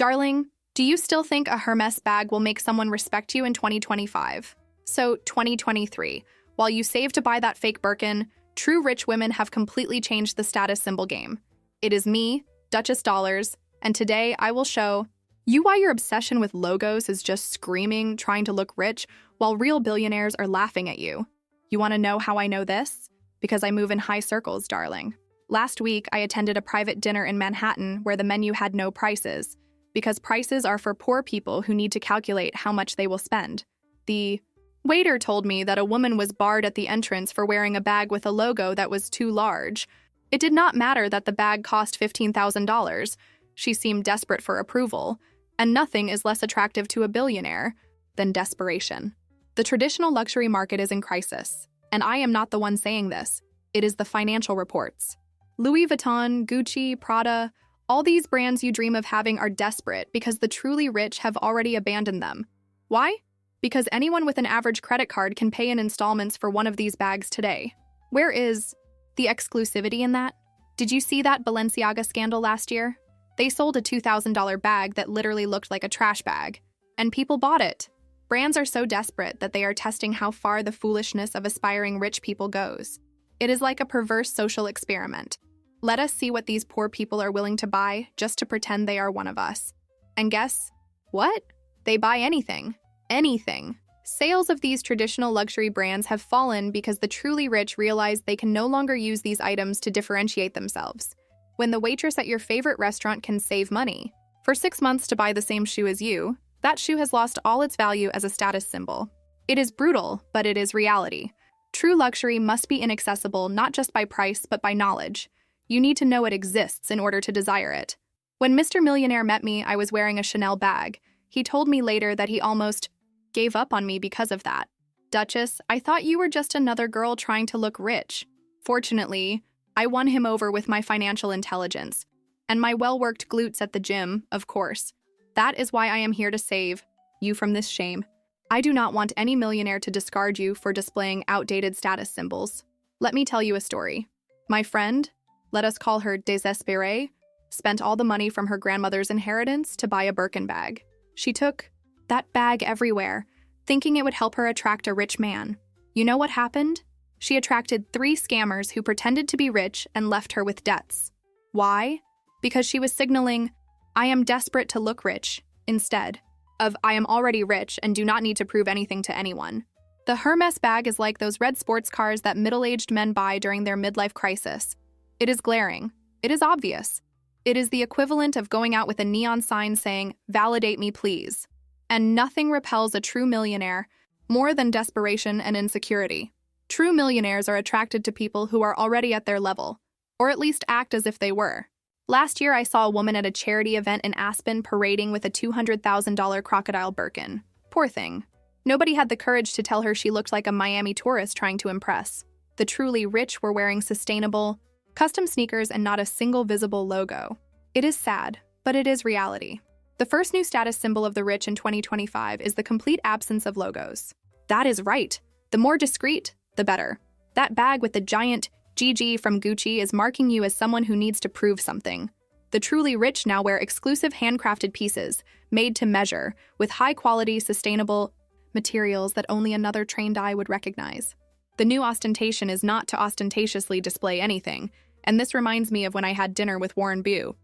Darling, do you still think a Hermès bag will make someone respect you in 2025? So, 2023, while you save to buy that fake Birkin, true rich women have completely changed the status symbol game. It is me, Duchess Dollars, and today I will show you why your obsession with logos is just screaming, trying to look rich, while real billionaires are laughing at you. You want to know how I know this? Because I move in high circles, darling. Last week, I attended a private dinner in Manhattan where the menu had no prices, because prices are for poor people who need to calculate how much they will spend. The waiter told me that a woman was barred at the entrance for wearing a bag with a logo that was too large. It did not matter that the bag cost $15,000. She seemed desperate for approval, and nothing is less attractive to a billionaire than desperation. The traditional luxury market is in crisis, and I am not the one saying this. It is the financial reports. Louis Vuitton, Gucci, Prada, all these brands you dream of having are desperate because the truly rich have already abandoned them. Why? Because anyone with an average credit card can pay in installments for one of these bags today. Where is the exclusivity in that? Did you see that Balenciaga scandal last year? They sold a $2,000 bag that literally looked like a trash bag, and people bought it. Brands are so desperate that they are testing how far the foolishness of aspiring rich people goes. It is like a perverse social experiment. Let us see what these poor people are willing to buy just to pretend they are one of us. And guess what? They buy anything. Anything. Sales of these traditional luxury brands have fallen because the truly rich realize they can no longer use these items to differentiate themselves. When the waitress at your favorite restaurant can save money for 6 months to buy the same shoe as you, that shoe has lost all its value as a status symbol. It is brutal, but it is reality. True luxury must be inaccessible not just by price, but by knowledge. You need to know it exists in order to desire it. When Mr. Millionaire met me, I was wearing a Chanel bag. He told me later that he almost gave up on me because of that. Duchess, I thought you were just another girl trying to look rich. Fortunately, I won him over with my financial intelligence. And my well-worked glutes at the gym, of course. That is why I am here to save you from this shame. I do not want any millionaire to discard you for displaying outdated status symbols. Let me tell you a story. My friend, let us call her Desperation, spent all the money from her grandmother's inheritance to buy a Birkin bag. She took that bag everywhere, thinking it would help her attract a rich man. You know what happened? She attracted 3 scammers who pretended to be rich and left her with debts. Why? Because she was signaling, I am desperate to look rich, instead of I am already rich and do not need to prove anything to anyone. The Hermès bag is like those red sports cars that middle-aged men buy during their midlife crisis. It is glaring. It is obvious. It is the equivalent of going out with a neon sign saying, validate me, please. And nothing repels a true millionaire more than desperation and insecurity. True millionaires are attracted to people who are already at their level, or at least act as if they were. Last year, I saw a woman at a charity event in Aspen parading with a $200,000 crocodile Birkin. Poor thing. Nobody had the courage to tell her she looked like a Miami tourist trying to impress. The truly rich were wearing sustainable, custom sneakers and not a single visible logo. It is sad, but it is reality. The first new status symbol of the rich in 2025 is the complete absence of logos. That is right. The more discreet, the better. That bag with the giant GG from Gucci is marking you as someone who needs to prove something. The truly rich now wear exclusive handcrafted pieces, made to measure, with high-quality, sustainable materials that only another trained eye would recognize. The new ostentation is not to ostentatiously display anything, and this reminds me of when I had dinner with Warren Buffett.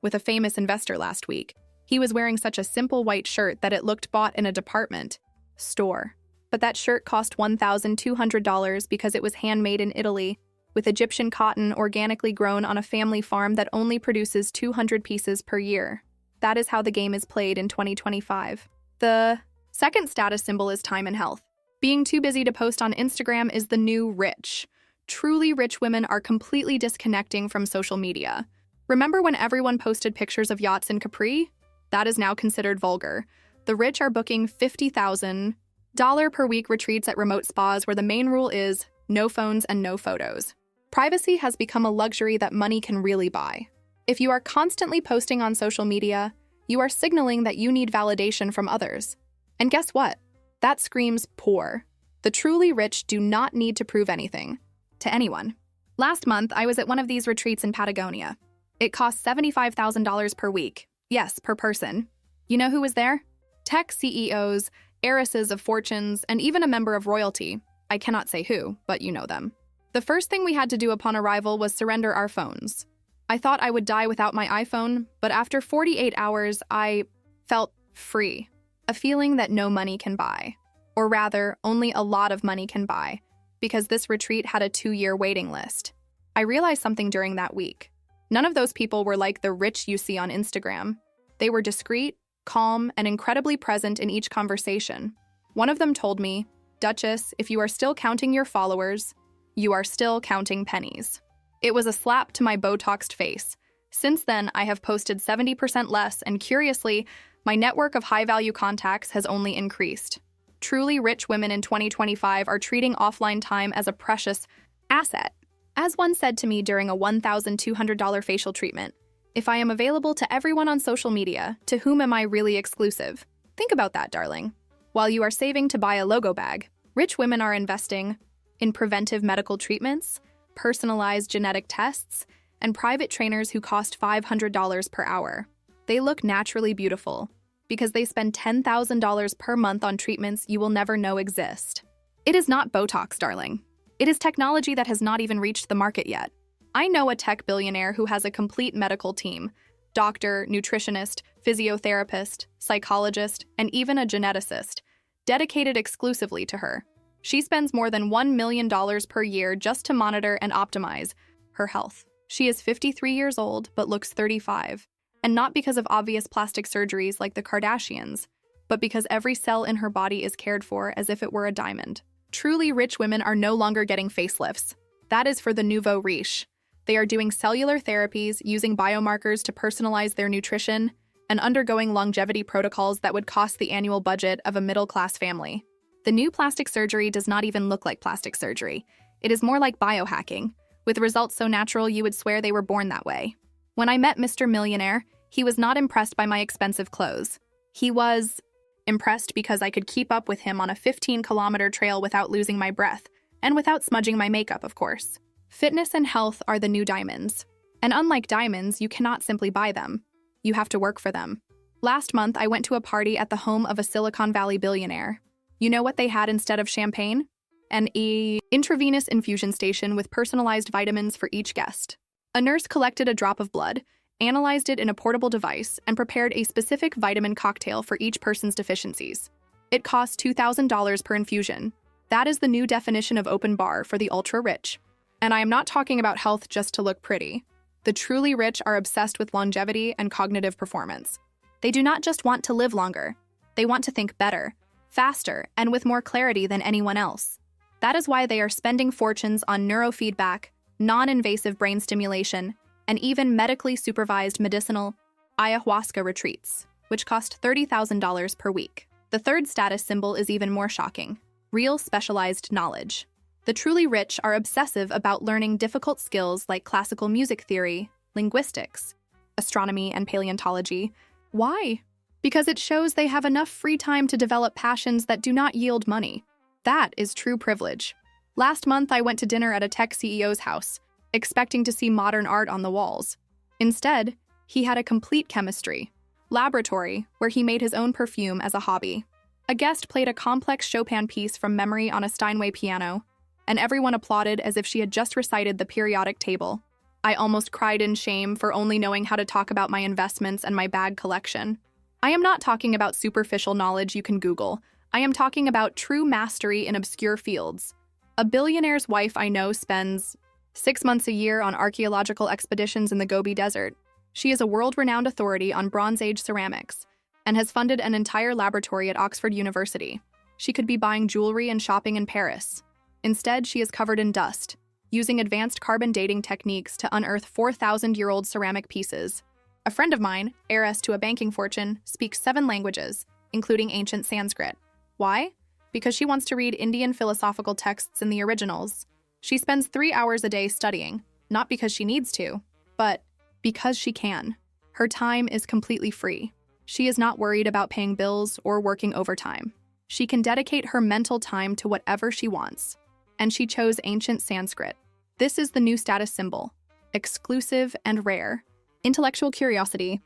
With a famous investor last week. He was wearing such a simple white shirt that it looked bought in a department store. But that shirt cost $1,200 because it was handmade in Italy, with Egyptian cotton organically grown on a family farm that only produces 200 pieces per year. That is how the game is played in 2025. The second status symbol is time and health. Being too busy to post on Instagram is the new rich. Truly rich women are completely disconnecting from social media. Remember when everyone posted pictures of yachts in Capri? That is now considered vulgar. The rich are booking $50,000 per week retreats at remote spas where the main rule is no phones and no photos. Privacy has become a luxury that money can really buy. If you are constantly posting on social media, you are signaling that you need validation from others. And guess what? That screams poor. The truly rich do not need to prove anything to anyone. Last month, I was at one of these retreats in Patagonia. It cost $75,000 per week. Yes, per person. You know who was there? Tech CEOs, heiresses of fortunes, and even a member of royalty. I cannot say who, but you know them. The first thing we had to do upon arrival was surrender our phones. I thought I would die without my iPhone, but after 48 hours, I felt free. A feeling that no money can buy. Or rather, only a lot of money can buy, because this retreat had a 2-year waiting list. I realized something during that week. None of those people were like the rich you see on Instagram. They were discreet, calm, and incredibly present in each conversation. One of them told me, "Duchess, if you are still counting your followers, you are still counting pennies." It was a slap to my Botoxed face. Since then, I have posted 70% less, and curiously, my network of high-value contacts has only increased. Truly rich women in 2025 are treating offline time as a precious asset. As one said to me during a $1,200 facial treatment, "If I am available to everyone on social media, to whom am I really exclusive?" Think about that, darling. While you are saving to buy a logo bag, rich women are investing in preventive medical treatments, personalized genetic tests, and private trainers who cost $500 per hour. They look naturally beautiful because they spend $10,000 per month on treatments you will never know exist. It is not Botox, darling. It is technology that has not even reached the market yet. I know a tech billionaire who has a complete medical team: doctor, nutritionist, physiotherapist, psychologist, and even a geneticist, dedicated exclusively to her. She spends more than $1 million per year just to monitor and optimize her health. She is 53 years old, but looks 35. And not because of obvious plastic surgeries like the Kardashians, but because every cell in her body is cared for as if it were a diamond. Truly rich women are no longer getting facelifts. That is for the nouveau riche. They are doing cellular therapies, using biomarkers to personalize their nutrition, and undergoing longevity protocols that would cost the annual budget of a middle-class family. The new plastic surgery does not even look like plastic surgery. It is more like biohacking, with results so natural you would swear they were born that way. When I met Mr. Millionaire, he was not impressed by my expensive clothes. He was impressed because I could keep up with him on a 15-kilometer trail without losing my breath, and without smudging my makeup, of course. Fitness and health are the new diamonds. And unlike diamonds, you cannot simply buy them. You have to work for them. Last month, I went to a party at the home of a Silicon Valley billionaire. You know what they had instead of champagne? An intravenous infusion station with personalized vitamins for each guest. A nurse collected a drop of blood, analyzed it in a portable device, and prepared a specific vitamin cocktail for each person's deficiencies. It cost $2,000 per infusion. That is the new definition of open bar for the ultra-rich. And I am not talking about health just to look pretty. The truly rich are obsessed with longevity and cognitive performance. They do not just want to live longer. They want to think better, faster, and with more clarity than anyone else. That is why they are spending fortunes on neurofeedback, non-invasive brain stimulation, and even medically supervised medicinal ayahuasca retreats, which cost $30,000 per week. The third status symbol is even more shocking: real specialized knowledge. The truly rich are obsessive about learning difficult skills like classical music theory, linguistics, astronomy, and paleontology. Why? Because it shows they have enough free time to develop passions that do not yield money. That is true privilege. Last month, I went to dinner at a tech CEO's house, expecting to see modern art on the walls. Instead, he had a complete chemistry laboratory where he made his own perfume as a hobby. A guest played a complex Chopin piece from memory on a Steinway piano, and everyone applauded as if she had just recited the periodic table. I almost cried in shame for only knowing how to talk about my investments and my bag collection. I am not talking about superficial knowledge you can Google. I am talking about true mastery in obscure fields. A billionaire's wife I know spends 6 months a year on archaeological expeditions in the Gobi Desert. She is a world-renowned authority on Bronze Age ceramics and has funded an entire laboratory at Oxford University. She could be buying jewelry and shopping in Paris. Instead, she is covered in dust, using advanced carbon dating techniques to unearth 4,000-year-old ceramic pieces. A friend of mine, heiress to a banking fortune, speaks 7 languages, including ancient Sanskrit. Why? Because she wants to read Indian philosophical texts in the originals. She spends 3 hours a day studying, not because she needs to, but because she can. Her time is completely free. She is not worried about paying bills or working overtime. She can dedicate her mental time to whatever she wants. And she chose ancient Sanskrit. This is the new status symbol: exclusive and rare. Intellectual curiosity.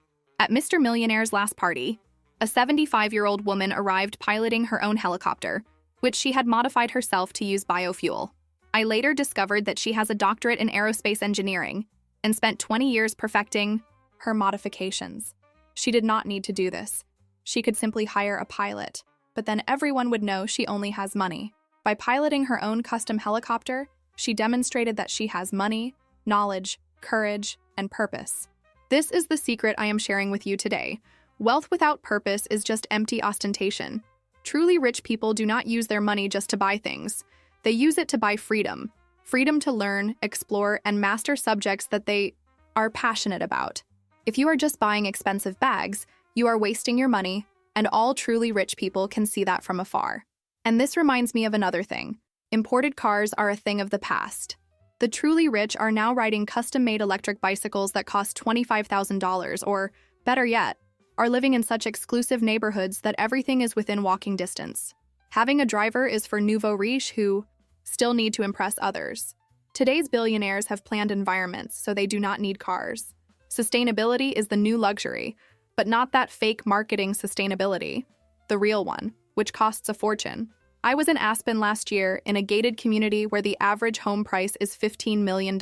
At Mr. Millionaire's last party, a 75-year-old woman arrived piloting her own helicopter, which she had modified herself to use biofuel. I later discovered that she has a doctorate in aerospace engineering and spent 20 years perfecting her modifications. She did not need to do this. She could simply hire a pilot, but then everyone would know she only has money. By piloting her own custom helicopter, she demonstrated that she has money, knowledge, courage, and purpose. This is the secret I am sharing with you today. Wealth without purpose is just empty ostentation. Truly rich people do not use their money just to buy things. They use it to buy freedom. Freedom to learn, explore, and master subjects that they are passionate about. If you are just buying expensive bags, you are wasting your money, and all truly rich people can see that from afar. And this reminds me of another thing. Imported cars are a thing of the past. The truly rich are now riding custom-made electric bicycles that cost $25,000, or, better yet, are living in such exclusive neighborhoods that everything is within walking distance. Having a driver is for nouveau riche who still need to impress others. Today's billionaires have planned environments, so they do not need cars. Sustainability is the new luxury, but not that fake marketing sustainability, the real one, which costs a fortune. I was in Aspen last year in a gated community where the average home price is $15 million.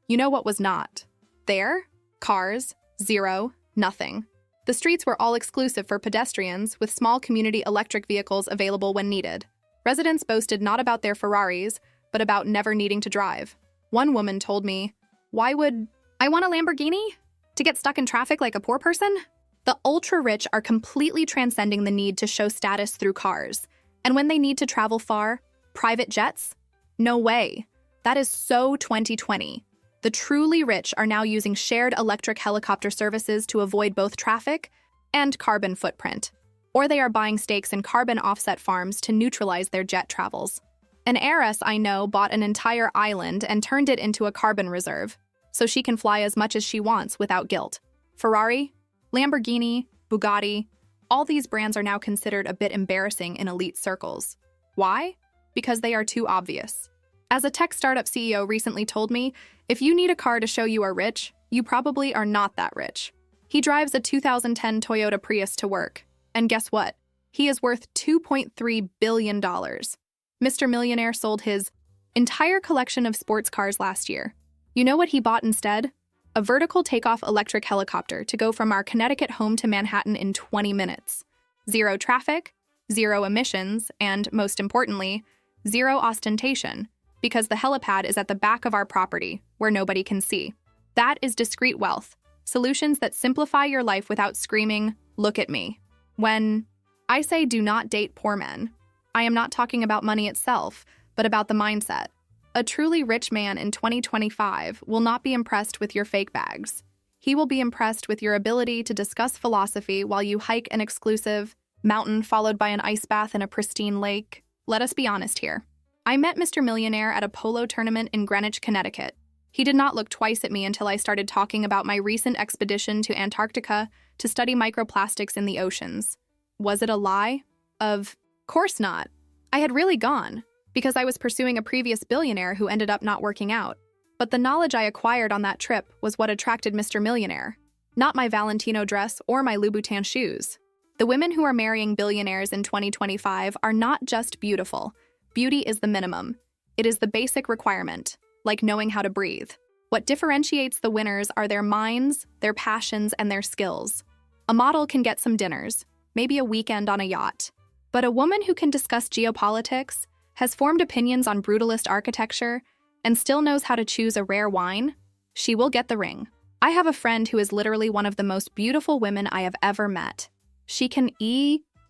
You know what was not? There? Cars, zero, nothing. The streets were all exclusive for pedestrians, with small community electric vehicles available when needed. Residents boasted not about their Ferraris, but about never needing to drive. One woman told me, "Why would I want a Lamborghini? To get stuck in traffic like a poor person?" The ultra-rich are completely transcending the need to show status through cars. And when they need to travel far, private jets? No way. That is so 2020. The truly rich are now using shared electric helicopter services to avoid both traffic and carbon footprint. Or they are buying stakes in carbon offset farms to neutralize their jet travels. An heiress I know bought an entire island and turned it into a carbon reserve, so she can fly as much as she wants without guilt. Ferrari, Lamborghini, Bugatti, all these brands are now considered a bit embarrassing in elite circles. Why? Because they are too obvious. As a tech startup CEO recently told me, if you need a car to show you are rich, you probably are not that rich. He drives a 2010 Toyota Prius to work. And guess what? He is worth $2.3 billion. Mr. Millionaire sold his entire collection of sports cars last year. You know what he bought instead? A vertical takeoff electric helicopter to go from our Connecticut home to Manhattan in 20 minutes. Zero traffic, zero emissions, and, most importantly, zero ostentation, because the helipad is at the back of our property, where nobody can see. That is discrete wealth, solutions that simplify your life without screaming, "Look at me." When I say do not date poor men, I am not talking about money itself, but about the mindset. A truly rich man in 2025 will not be impressed with your fake bags. He will be impressed with your ability to discuss philosophy while you hike an exclusive mountain followed by an ice bath in a pristine lake. Let us be honest here. I met Mr. Millionaire at a polo tournament in Greenwich, Connecticut. He did not look twice at me until I started talking about my recent expedition to Antarctica to study microplastics in the oceans. Was it a lie? Of course not. I had really gone, because I was pursuing a previous billionaire who ended up not working out. But the knowledge I acquired on that trip was what attracted Mr. Millionaire, not my Valentino dress or my Louboutin shoes. The women who are marrying billionaires in 2025 are not just beautiful. Beauty is the minimum. It is the basic requirement, like knowing how to breathe. What differentiates the winners are their minds, their passions, and their skills. A model can get some dinners, maybe a weekend on a yacht. But a woman who can discuss geopolitics, has formed opinions on brutalist architecture, and still knows how to choose a rare wine, she will get the ring. I have a friend who is literally one of the most beautiful women I have ever met. She can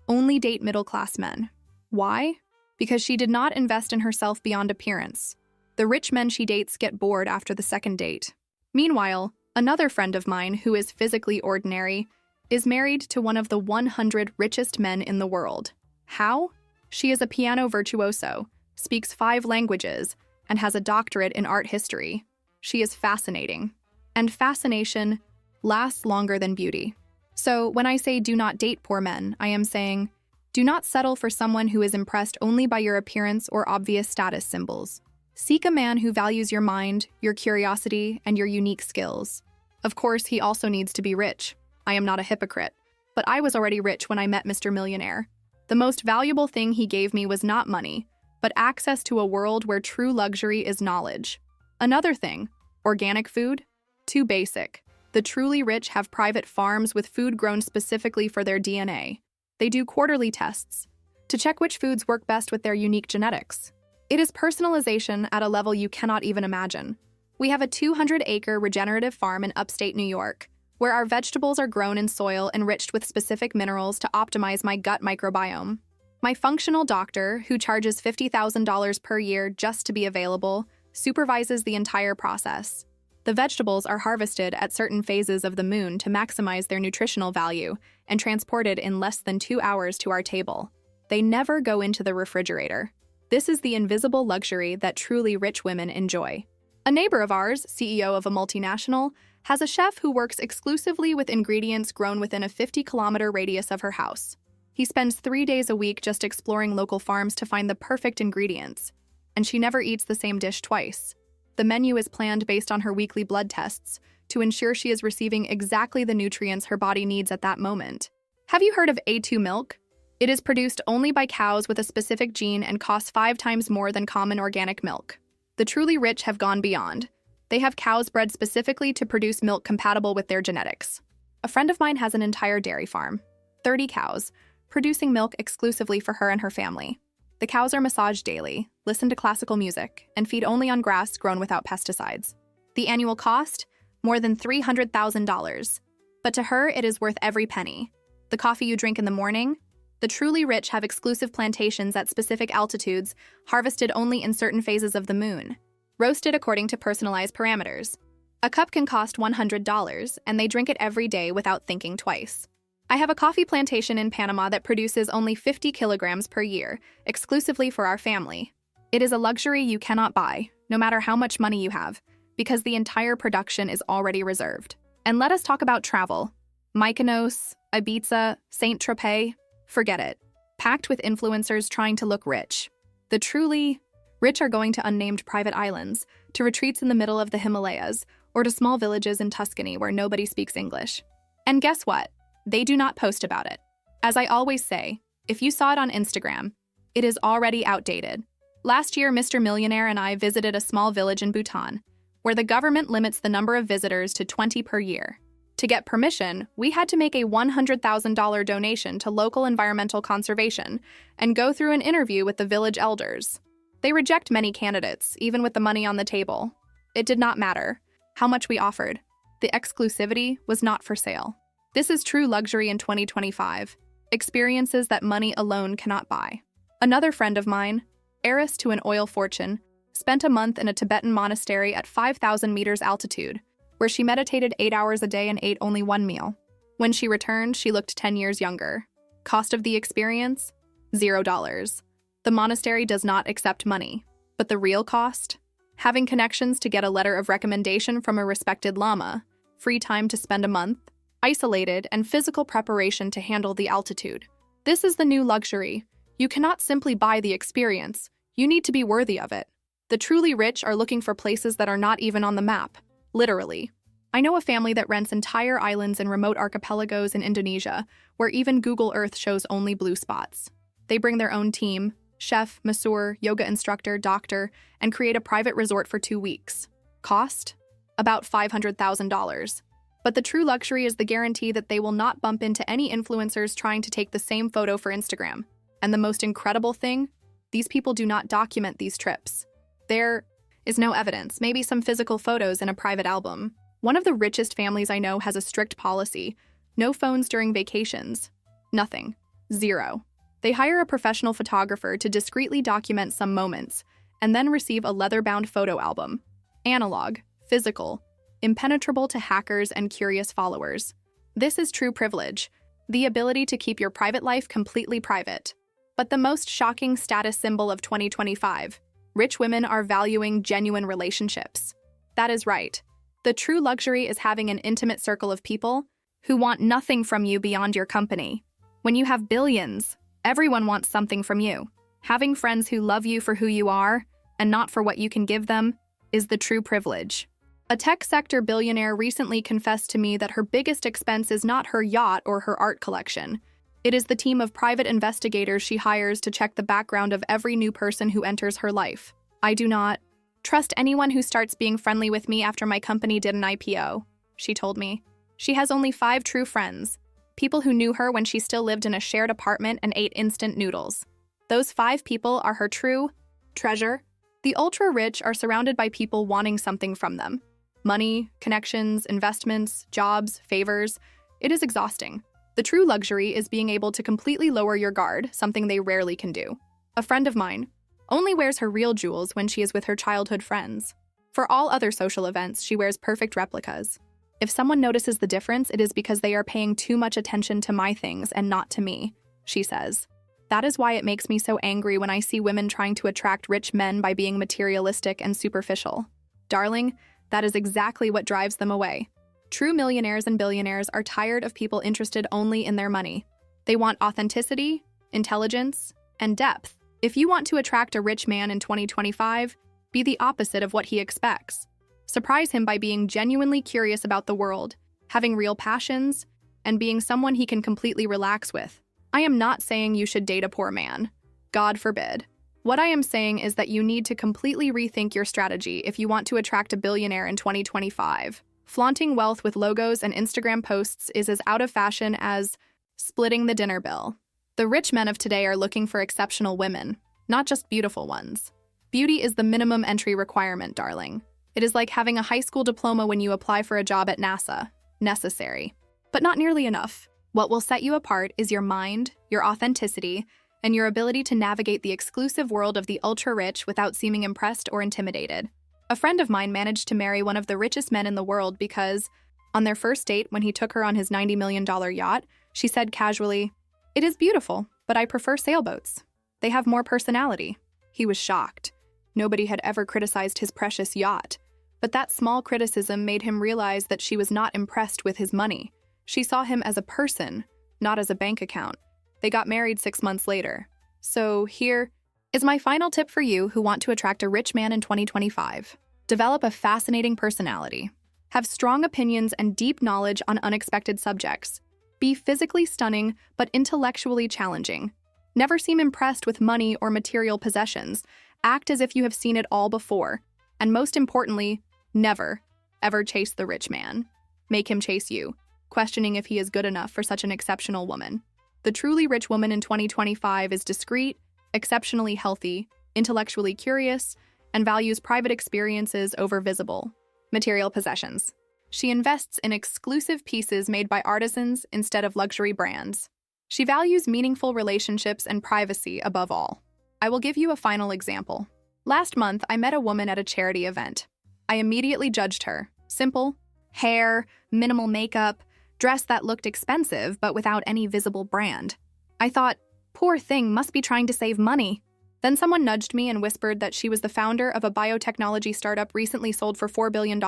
only date middle-class men. Why? Because she did not invest in herself beyond appearance. The rich men she dates get bored after the second date. Meanwhile, another friend of mine who is physically ordinary is married to one of the 100 richest men in the world. How? She is a piano virtuoso, speaks 5 languages, and has a doctorate in art history. She is fascinating. And fascination lasts longer than beauty. So when I say do not date poor men, I am saying do not settle for someone who is impressed only by your appearance or obvious status symbols. Seek a man who values your mind, your curiosity, and your unique skills. Of course, he also needs to be rich. I am not a hypocrite, but I was already rich when I met Mr. Millionaire. The most valuable thing he gave me was not money, but access to a world where true luxury is knowledge. Another thing, organic food? Too basic. The truly rich have private farms with food grown specifically for their DNA. They do quarterly tests to check which foods work best with their unique genetics. It is personalization at a level you cannot even imagine. We have a 200-acre regenerative farm in upstate New York, where our vegetables are grown in soil enriched with specific minerals to optimize my gut microbiome. My functional doctor, who charges $50,000 per year just to be available, supervises the entire process. The vegetables are harvested at certain phases of the moon to maximize their nutritional value and transported in less than 2 hours to our table. They never go into the refrigerator. This is the invisible luxury that truly rich women enjoy. A neighbor of ours, CEO of a multinational, has a chef who works exclusively with ingredients grown within a 50-kilometer radius of her house. He spends 3 days a week just exploring local farms to find the perfect ingredients, and she never eats the same dish twice. The menu is planned based on her weekly blood tests to ensure she is receiving exactly the nutrients her body needs at that moment. Have you heard of A2 milk? It is produced only by cows with a specific gene and costs 5 times more than common organic milk. The truly rich have gone beyond. They have cows bred specifically to produce milk compatible with their genetics. A friend of mine has an entire dairy farm, 30 cows, producing milk exclusively for her and her family. The cows are massaged daily, listen to classical music, and feed only on grass grown without pesticides. The annual cost? More than $300,000. But to her, it is worth every penny. The coffee you drink in the morning? The truly rich have exclusive plantations at specific altitudes, harvested only in certain phases of the moon, roasted according to personalized parameters. A cup can cost $100, and they drink it every day without thinking twice. I have a coffee plantation in Panama that produces only 50 kilograms per year, exclusively for our family. It is a luxury you cannot buy, no matter how much money you have, because the entire production is already reserved. And let us talk about travel. Mykonos, Ibiza, Saint-Tropez, forget it. Packed with influencers trying to look rich. The truly rich are going to unnamed private islands, to retreats in the middle of the Himalayas, or to small villages in Tuscany where nobody speaks English. And guess what? They do not post about it. As I always say, if you saw it on Instagram, it is already outdated. Last year, Mr. Millionaire and I visited a small village in Bhutan, where the government limits the number of visitors to 20 per year. To get permission, we had to make a $100,000 donation to local environmental conservation and go through an interview with the village elders. They reject many candidates, even with the money on the table. It did not matter how much we offered. The exclusivity was not for sale. This is true luxury in 2025, experiences that money alone cannot buy. Another friend of mine, heiress to an oil fortune, spent a month in a Tibetan monastery at 5,000 meters altitude, where she meditated 8 hours a day and ate only one meal. When she returned, she looked 10 years younger. Cost of the experience? $0. The monastery does not accept money, but the real cost? Having connections to get a letter of recommendation from a respected lama, free time to spend a month, isolated, and physical preparation to handle the altitude. This is the new luxury. You cannot simply buy the experience. You need to be worthy of it. The truly rich are looking for places that are not even on the map, literally. I know a family that rents entire islands and remote archipelagos in Indonesia, where even Google Earth shows only blue spots. They bring their own team, chef, masseur, yoga instructor, doctor, and create a private resort for 2 weeks. Cost? About $500,000. But the true luxury is the guarantee that they will not bump into any influencers trying to take the same photo for Instagram. And the most incredible thing? These people do not document these trips. There is no evidence, maybe some physical photos in a private album. One of the richest families I know has a strict policy. No phones during vacations. Nothing. Zero. They hire a professional photographer to discreetly document some moments, and then receive a leather-bound photo album. Analog, physical, impenetrable to hackers and curious followers. This is true privilege, the ability to keep your private life completely private. But the most shocking status symbol of 2025, rich women are valuing genuine relationships. That is right. The true luxury is having an intimate circle of people who want nothing from you beyond your company. When you have billions, everyone wants something from you. Having friends who love you for who you are and not for what you can give them is the true privilege. A tech sector billionaire recently confessed to me that her biggest expense is not her yacht or her art collection. It is the team of private investigators she hires to check the background of every new person who enters her life. I do not trust anyone who starts being friendly with me after my company did an IPO, she told me. She has only 5 true friends, people who knew her when she still lived in a shared apartment and ate instant noodles. Those 5 people are her true treasure. The ultra-rich are surrounded by people wanting something from them. Money, connections, investments, jobs, favors. It is exhausting. The true luxury is being able to completely lower your guard, something they rarely can do. A friend of mine only wears her real jewels when she is with her childhood friends. For all other social events, she wears perfect replicas. If someone notices the difference, it is because they are paying too much attention to my things and not to me, she says. That is why it makes me so angry when I see women trying to attract rich men by being materialistic and superficial. Darling, that is exactly what drives them away. True millionaires and billionaires are tired of people interested only in their money. They want authenticity, intelligence, and depth. If you want to attract a rich man in 2025, be the opposite of what he expects. Surprise him by being genuinely curious about the world, having real passions, and being someone he can completely relax with. I am not saying you should date a poor man. God forbid. What I am saying is that you need to completely rethink your strategy if you want to attract a billionaire in 2025. Flaunting wealth with logos and Instagram posts is as out of fashion as splitting the dinner bill. The rich men of today are looking for exceptional women, not just beautiful ones. Beauty is the minimum entry requirement, darling. It is like having a high school diploma when you apply for a job at NASA. Necessary, but not nearly enough. What will set you apart is your mind, your authenticity, and your ability to navigate the exclusive world of the ultra-rich without seeming impressed or intimidated. A friend of mine managed to marry one of the richest men in the world because, on their first date when he took her on his $90 million yacht, she said casually, "It is beautiful, but I prefer sailboats. They have more personality." He was shocked. Nobody had ever criticized his precious yacht. But that small criticism made him realize that she was not impressed with his money. She saw him as a person, not as a bank account. They got married 6 months later. So here is my final tip for you who want to attract a rich man in 2025. Develop a fascinating personality. Have strong opinions and deep knowledge on unexpected subjects. Be physically stunning, but intellectually challenging. Never seem impressed with money or material possessions. Act as if you have seen it all before. And most importantly, never, ever chase the rich man. Make him chase you, questioning if he is good enough for such an exceptional woman. The truly rich woman in 2025 is discreet, exceptionally healthy, intellectually curious, and values private experiences over visible, material possessions. She invests in exclusive pieces made by artisans instead of luxury brands. She values meaningful relationships and privacy above all. I will give you a final example. Last month, I met a woman at a charity event. I immediately judged her. Simple, hair, minimal makeup, dress that looked expensive but without any visible brand. I thought, poor thing must be trying to save money. Then someone nudged me and whispered that she was the founder of a biotechnology startup recently sold for $4 billion.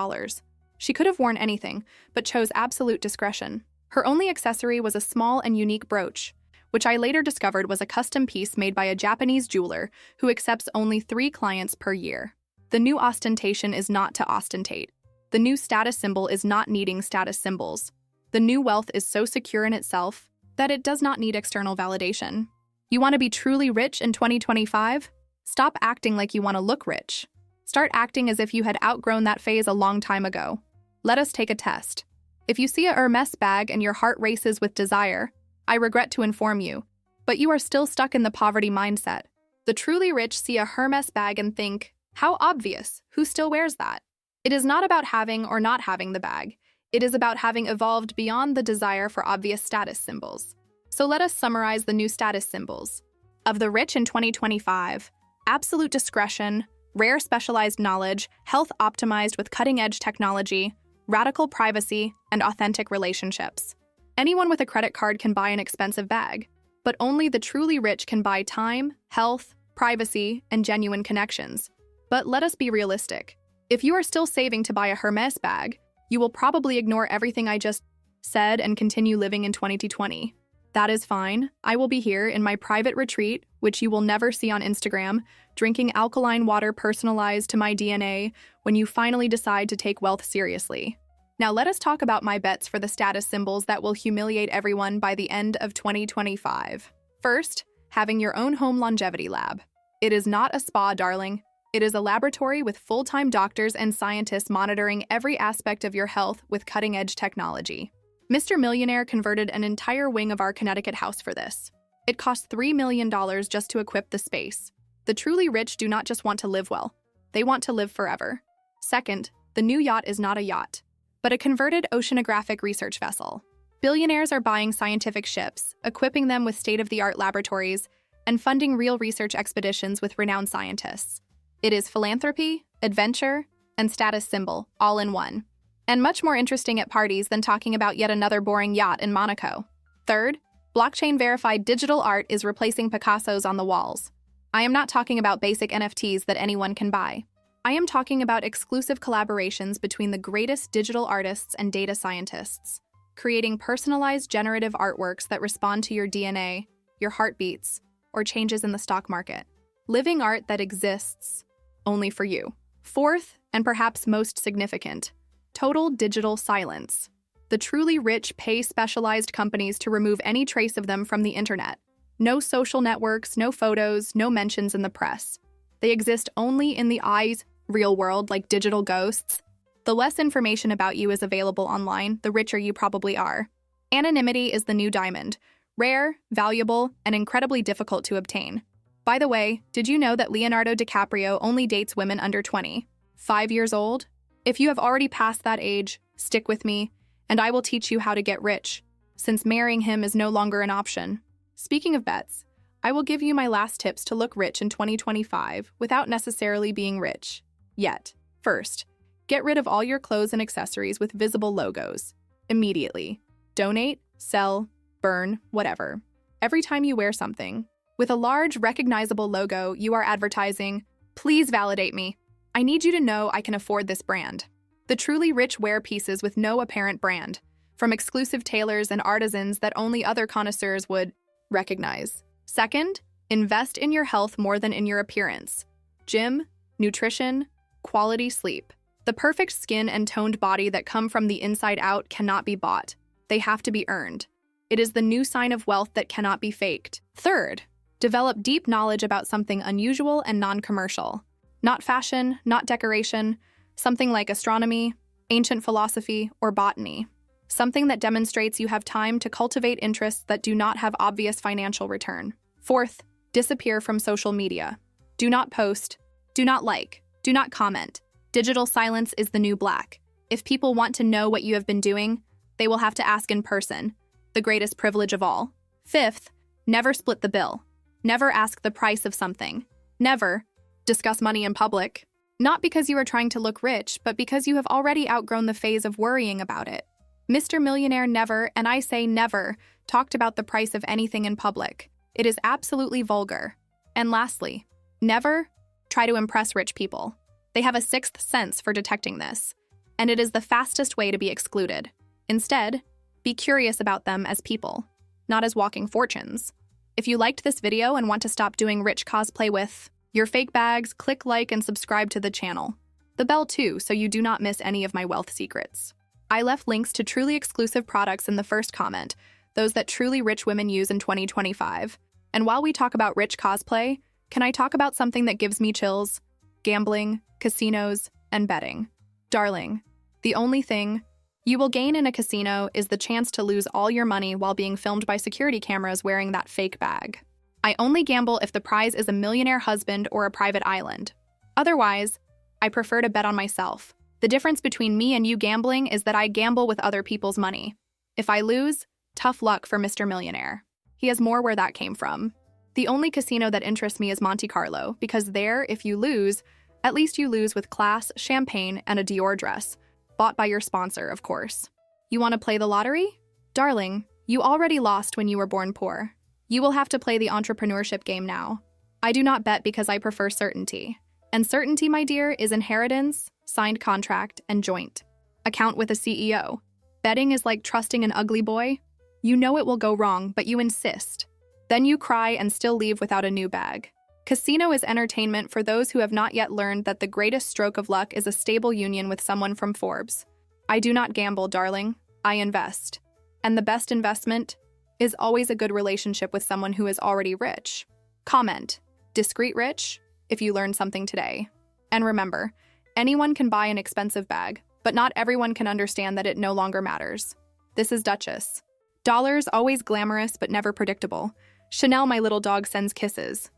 She could have worn anything, but chose absolute discretion. Her only accessory was a small and unique brooch, which I later discovered was a custom piece made by a Japanese jeweler who accepts only 3 clients per year. The new ostentation is not to ostentate. The new status symbol is not needing status symbols. The new wealth is so secure in itself that it does not need external validation. You want to be truly rich in 2025? Stop acting like you want to look rich. Start acting as if you had outgrown that phase a long time ago. Let us take a test. If you see a Hermès bag and your heart races with desire, I regret to inform you, but you are still stuck in the poverty mindset. The truly rich see a Hermès bag and think, how obvious, who still wears that? It is not about having or not having the bag. It is about having evolved beyond the desire for obvious status symbols. So let us summarize the new status symbols. Of the rich in 2025, absolute discretion, rare specialized knowledge, health optimized with cutting-edge technology, radical privacy, and authentic relationships. Anyone with a credit card can buy an expensive bag, but only the truly rich can buy time, health, privacy, and genuine connections. But let us be realistic. If you are still saving to buy a Hermès bag, you will probably ignore everything I just said and continue living in 2020. That is fine. I will be here in my private retreat, which you will never see on Instagram, drinking alkaline water personalized to my DNA when you finally decide to take wealth seriously. Now let us talk about my bets for the status symbols that will humiliate everyone by the end of 2025. First, having your own home longevity lab. It is not a spa, darling. It is a laboratory with full-time doctors and scientists monitoring every aspect of your health with cutting-edge technology. Mr. Millionaire converted an entire wing of our Connecticut house for this. It cost $3 million just to equip the space. The truly rich do not just want to live well, they want to live forever. Second, the new yacht is not a yacht, but a converted oceanographic research vessel. Billionaires are buying scientific ships, equipping them with state-of-the-art laboratories, and funding real research expeditions with renowned scientists. It is philanthropy, adventure, and status symbol, all in one. And much more interesting at parties than talking about yet another boring yacht in Monaco. Third, blockchain-verified digital art is replacing Picassos on the walls. I am not talking about basic NFTs that anyone can buy. I am talking about exclusive collaborations between the greatest digital artists and data scientists, creating personalized generative artworks that respond to your DNA, your heartbeats, or changes in the stock market. Living art that exists only for you. Fourth, and perhaps most significant, total digital silence. The truly rich pay specialized companies to remove any trace of them from the internet. No social networks, no photos, no mentions in the press. They exist only in the eye's real world like digital ghosts. The less information about you is available online, the richer you probably are. Anonymity is the new diamond. Rare, valuable, and incredibly difficult to obtain. By the way, did you know that Leonardo DiCaprio only dates women under 20? 5 years old? If you have already passed that age, stick with me, and I will teach you how to get rich, since marrying him is no longer an option. Speaking of bets, I will give you my last tips to look rich in 2025 without necessarily being rich. Yet. First, get rid of all your clothes and accessories with visible logos. Immediately. Donate, sell, burn, whatever. Every time you wear something, with a large, recognizable logo, you are advertising, "Please validate me. I need you to know I can afford this brand." The truly rich wear pieces with no apparent brand, from exclusive tailors and artisans that only other connoisseurs would recognize. Second, invest in your health more than in your appearance. Gym, nutrition, quality sleep. The perfect skin and toned body that come from the inside out cannot be bought. They have to be earned. It is the new sign of wealth that cannot be faked. Third, develop deep knowledge about something unusual and non-commercial. Not fashion, not decoration, something like astronomy, ancient philosophy, or botany. Something that demonstrates you have time to cultivate interests that do not have obvious financial return. Fourth, disappear from social media. Do not post, do not like, do not comment. Digital silence is the new black. If people want to know what you have been doing, they will have to ask in person, the greatest privilege of all. Fifth, never split the bill. Never ask the price of something. Never discuss money in public. Not because you are trying to look rich, but because you have already outgrown the phase of worrying about it. Mr. Millionaire never, and I say never, talked about the price of anything in public. It is absolutely vulgar. And lastly, never try to impress rich people. They have a sixth sense for detecting this, and it is the fastest way to be excluded. Instead, be curious about them as people, not as walking fortunes. If you liked this video and want to stop doing rich cosplay with your fake bags, click like and subscribe to the channel. The bell too, so you do not miss any of my wealth secrets. I left links to truly exclusive products in the first comment, those that truly rich women use in 2025. And while we talk about rich cosplay, can I talk about something that gives me chills? Gambling, casinos, and betting. Darling, the only thing you will gain in a casino is the chance to lose all your money while being filmed by security cameras wearing that fake bag. I only gamble if the prize is a millionaire husband or a private island. Otherwise, I prefer to bet on myself. The difference between me and you gambling is that I gamble with other people's money. If I lose, tough luck for Mr. Millionaire. He has more where that came from. The only casino that interests me is Monte Carlo, because there, if you lose, at least you lose with class, champagne, and a Dior dress. Bought by your sponsor, of course. You want to play the lottery? Darling, you already lost when you were born poor. You will have to play the entrepreneurship game now. I do not bet because I prefer certainty. And certainty, my dear, is inheritance, signed contract, and joint account with a CEO. Betting is like trusting an ugly boy. You know it will go wrong, but you insist. Then you cry and still leave without a new bag. Casino is entertainment for those who have not yet learned that the greatest stroke of luck is a stable union with someone from Forbes. I do not gamble, darling. I invest. And the best investment is always a good relationship with someone who is already rich. Comment, discreet rich, if you learned something today. And remember, anyone can buy an expensive bag, but not everyone can understand that it no longer matters. This is Duchess. Dollars always glamorous but never predictable. Chanel, my little dog, sends kisses.